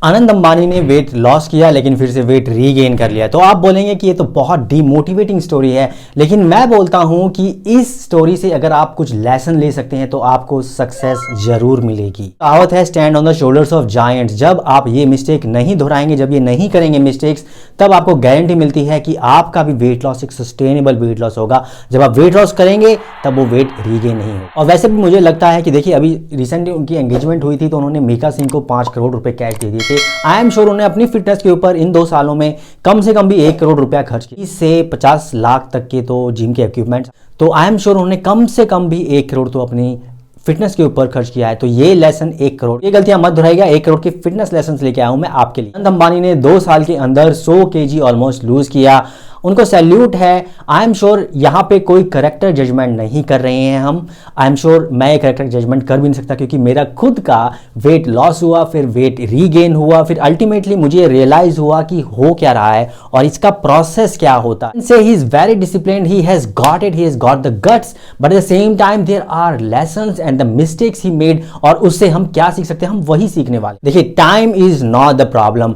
आनंद अंबानी ने weight loss किया लेकिन फिर से वेट रीगेन कर लिया। तो आप बोलेंगे कि ये तो बहुत डीमोटिवेटिंग स्टोरी है, लेकिन मैं बोलता हूं कि इस स्टोरी से अगर आप कुछ लेसन ले सकते हैं तो आपको सक्सेस जरूर मिलेगी। कहावत है stand on the shoulders of giants. जब आप ये मिस्टेक नहीं दोहराएंगे, जब ये नहीं करेंगे मिस्टेक्स, तब आपको गारंटी मिलती है कि आपका भी वेट लॉस एक सस्टेनेबल वेट लॉस होगा। जब आप वेट लॉस करेंगे तब वो वेट रीगेन नहीं होगा। और वैसे भी मुझे लगता है कि देखिए अभी रिसेंटली उनकी एंगेजमेंट हुई थी तो उन्होंने मीका सिंह को 5 करोड़ रुपए कैश दे दिए थे। आई एम श्योर उन्होंने अपनी फिटनेस के ऊपर इन 2 सालों में कम से कम भी 1 करोड़ रुपया खर्च किया, 30 से 50 लाख तक के तो जिम के इक्विपमेंट। तो आई एम श्योर उन्होंने कम से कम भी 1 करोड़ तो अपनी फिटनेस के ऊपर खर्च किया है। तो ये लेसन 1 करोड़, ये गलतियां मत दोहराइएगा। 1 करोड़ की फिटनेस लेसन लेके आया हूं मैं आपके लिए। आनंद अंबानी ने 2 साल के अंदर 100 kg ऑलमोस्ट लूज किया, उनको सैल्यूट है। आई एम श्योर यहाँ पे कोई करेक्टर जजमेंट नहीं कर रहे हैं हम। आई एम श्योर मैं करेक्टर जजमेंट कर भी नहीं सकता क्योंकि मेरा खुद का वेट लॉस हुआ, फिर वेट रीगेन हुआ, फिर अल्टीमेटली मुझे रियलाइज हुआ कि हो क्या रहा है और इसका प्रोसेस क्या होता है। से he is very disciplined, he has got it, he has got the guts, but at the same time there are lessons and the mistakes he made, और उससे हम क्या सीख सकते हैं, हम वही सीखने वाले। देखिए time is not the problem.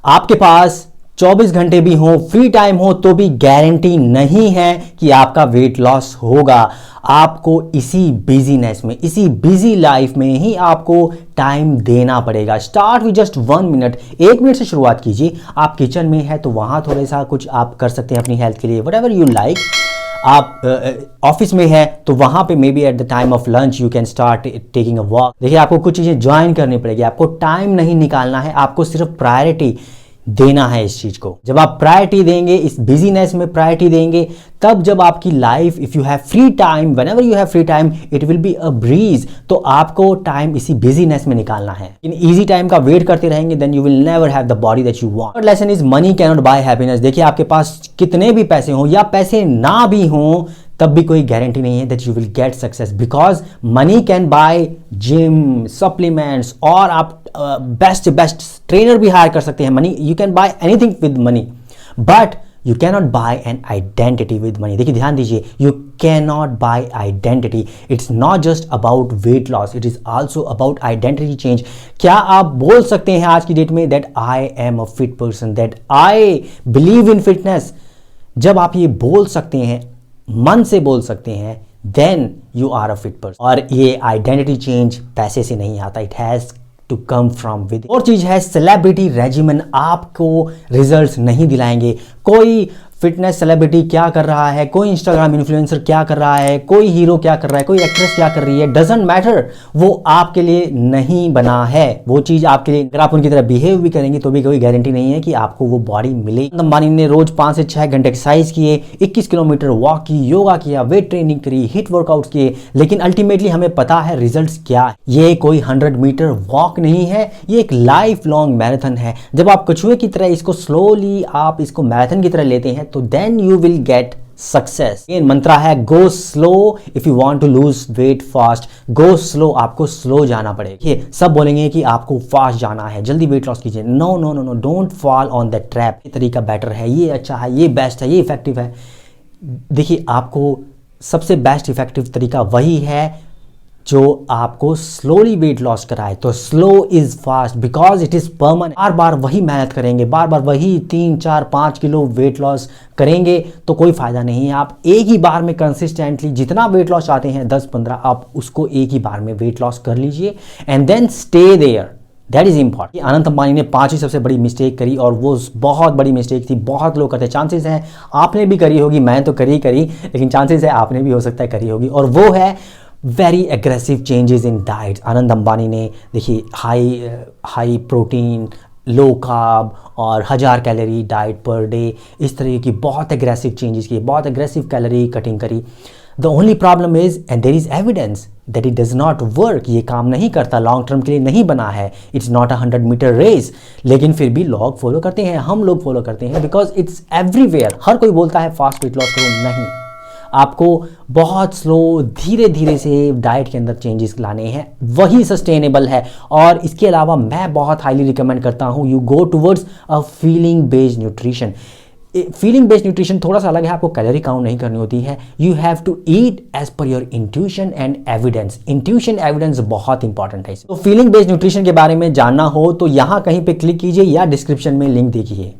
आपके पास 24 घंटे भी हो, फ्री टाइम हो, तो भी गारंटी नहीं है कि आपका वेट लॉस होगा। आपको इसी बिजीनेस में, इसी बिजी लाइफ में ही आपको टाइम देना पड़ेगा। Start with just 1 minute, 1 minute से शुरुआत कीजिए। आप किचन में है तो वहां थोड़ा सा कुछ आप कर सकते हैं अपनी हेल्थ के लिए, व्हाटएवर यू लाइक। आप ऑफिस में है तो वहां पे may be at the time of lunch you can start taking a walk. देखिए आपको कुछ चीजें ज्वाइन करनी पड़ेगी, आपको टाइम नहीं निकालना है, आपको सिर्फ प्रायोरिटी देना है इस चीज को। जब आप प्रायोरिटी देंगे, इस बिजीनेस में प्रायोरिटी देंगे, तब जब आपकी life, if you have free time, whenever you have free time, it will be a breeze. तो आपको टाइम इसी बिजीनेस में निकालना है। इन इजी टाइम का वेट करते रहेंगे, then you will never have the body that you want. Lesson is money can not buy happiness. देखिए आपके पास कितने भी पैसे हो या पैसे ना भी हो, तब भी कोई गारंटी नहीं है that you will get success, because money can buy gym, supplements, और आप बेस्ट ट्रेनर भी हायर कर सकते हैं। Money, you can buy anything with money, but you can not buy an identity with money. देखिए ध्यान दीजिए, you can not buy identity. It's not just about weight loss, it is also about identity change. क्या आप बोल सकते हैं आज की डेट में that I am a fit person, that I believe in fitness? जब आप ये बोल सकते हैं, मन से बोल सकते हैं, then you are a fit person. और ये आइडेंटिटी चेंज पैसे से नहीं आता, it has to come from with. और चीज है सेलिब्रिटी रेजिमेन, आपको रिजल्ट्स नहीं दिलाएंगे। कोई फिटनेस सेलिब्रिटी क्या कर रहा है, कोई इंस्टाग्राम इन्फ्लुएंसर क्या कर रहा है, कोई हीरो क्या कर रहा है, कोई एक्ट्रेस क्या कर रही है, डजंट मैटर। वो आपके लिए नहीं बना है वो चीज आपके लिए। अगर आप उनकी तरह बिहेव भी करेंगे तो भी कोई गारंटी नहीं है कि आपको वो बॉडी मिले। अंबानी ने रोज 5 से 6 घंटे एक्सरसाइज किए, 21 किलोमीटर वॉक की, योगा किया, वेट ट्रेनिंग करी, हिट वर्कआउट किए, लेकिन अल्टीमेटली हमें पता है रिजल्ट क्या है। ये कोई 100 मीटर वॉक नहीं है, ये एक लाइफ लॉन्ग मैराथन है। जब आप कछुए की तरह इसको स्लोली, आप इसको मैराथन की तरह लेते हैं, तो then you will get success. ये मंत्रा है, go slow if you want to lose weight fast. Go slow, आपको स्लो जाना पड़ेगा। ये सब बोलेंगे कि आपको फास्ट जाना है, जल्दी वेट लॉस कीजिए। No no no no, don't fall on that trap. ये तरीका बेटर है, ये अच्छा है, ये बेस्ट है, ये इफेक्टिव है। देखिए आपको सबसे बेस्ट इफेक्टिव तरीका वही है जो आपको स्लोली वेट लॉस कराए। तो slow is fast because it is permanent. बार बार वही मेहनत करेंगे, बार बार वही 3, 4, 5 किलो वेट लॉस करेंगे तो कोई फायदा नहीं है। आप एक ही बार में कंसिस्टेंटली जितना वेट लॉस चाहते हैं 10-15, आप उसको एक ही बार में वेट लॉस कर लीजिए and then stay there. That is important. Anant Ambani ने 5 ही सबसे बड़ी मिस्टेक करी और वो बहुत बड़ी मिस्टेक थी। बहुत लोग करते हैं, चांसेस है आपने भी करी होगी, मैं तो करी, लेकिन चांसेस है आपने भी हो सकता है करी होगी, और वो है very aggressive changes in diet. Anand Ambani ने देखिए हाई प्रोटीन, लो कार्ब और 1000 कैलोरी डाइट पर डे, इस तरह की बहुत एग्रेसिव चेंजेस किए, बहुत एग्रेसिव कैलोरी कटिंग करी। The only problem is, and there is evidence that it does not work. ये काम नहीं करता, लॉन्ग टर्म के लिए नहीं बना है। It's not a 100 metre race, लेकिन फिर भी लोग फॉलो करते हैं, हम लोग फॉलो करते हैं, बिकॉज इट्स एवरीवेयर। हर कोई बोलता है फास्ट वेट लॉस करो, नहीं, आपको बहुत स्लो धीरे धीरे से डाइट के अंदर चेंजेस लाने हैं, वही सस्टेनेबल है। और इसके अलावा मैं बहुत हाईली रिकमेंड करता हूँ you go towards a feeling based nutrition. Feeling based nutrition थोड़ा सा अलग है, आपको कैलोरी काउंट नहीं करनी होती है। You have to eat as per your intuition and evidence. Intuition evidence बहुत इंपॉर्टेंट है। तो फीलिंग बेस्ड न्यूट्रिशन के बारे में जानना हो तो यहाँ कहीं पे क्लिक कीजिए या डिस्क्रिप्शन में लिंक देखिए।